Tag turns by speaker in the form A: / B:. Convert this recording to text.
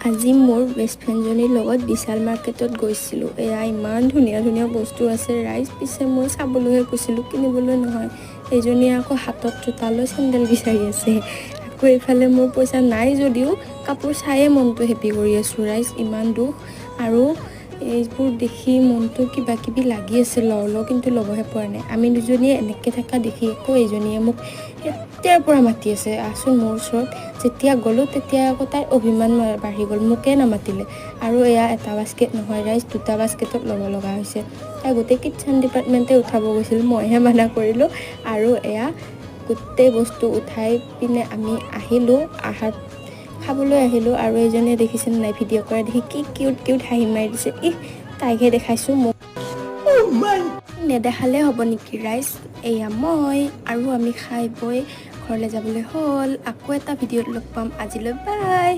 A: আজি মোৰ বেষ্ট ফ্ৰেণ্ডজনীৰ লগত বিশাল মাৰ্কেটত গৈছিলোঁ। এয়া ইমান ধুনীয়া ধুনীয়া বস্তু আছে ৰাইজ, পিছে মই চাবলৈহে গৈছিলোঁ, কিনিবলৈ নহয়। এইজনীয়ে আকৌ হাতত জোতা লৈ চেণ্ডেল বিচাৰি আছে। আকৌ এইফালে মোৰ পইচা নাই যদিও কাপোৰ চায়ে মনটো হেপি কৰি আছোঁ ৰাইজ, ইমান দুখ। আৰু এইবোৰ দেখি মনটো কিবা কিবি লাগি আছে লওঁ কিন্তু ল'বহে পৰা নাই। আমি দুজনীয়ে এনেকৈ থকা দেখি আকৌ এইজনীয়ে মোক তেতিয়াৰ পৰা মাতি আছে আচোন মোৰ ওচৰত। যেতিয়া গ'লোঁ তেতিয়া আকৌ তাইৰ অভিমান বাঢ়ি গ'ল, মোকে নামাতিলে। আৰু এয়া এটা বাস্কেট নহয় ৰাইজ, দুটা বাস্কেটত ল'ব লগা হৈছে। তাই গোটেই কিটচেন ডিপাৰ্টমেণ্টে উঠাব গৈছিল, মইহে মানা কৰিলোঁ। আৰু এয়া গোটেই বস্তু উঠাই পিনে আমি আহিলোঁ, খাবলৈ আহিলোঁ। আৰু এইজনীয়ে দেখিছে নাই, ভিডিঅ' কৰা দেখি কি কিউট হাঁহি মাৰি দিছে। তাইকহে দেখাইছোঁ, মোক নেদেখালে হ'ব নেকি ৰাইজ। এয়া মই, আৰু আমি খাই বৈ ঘৰলৈ যাবলৈ হ'ল। আকৌ এটা ভিডিঅ'ত লগ পাম, আজিলৈ বাই।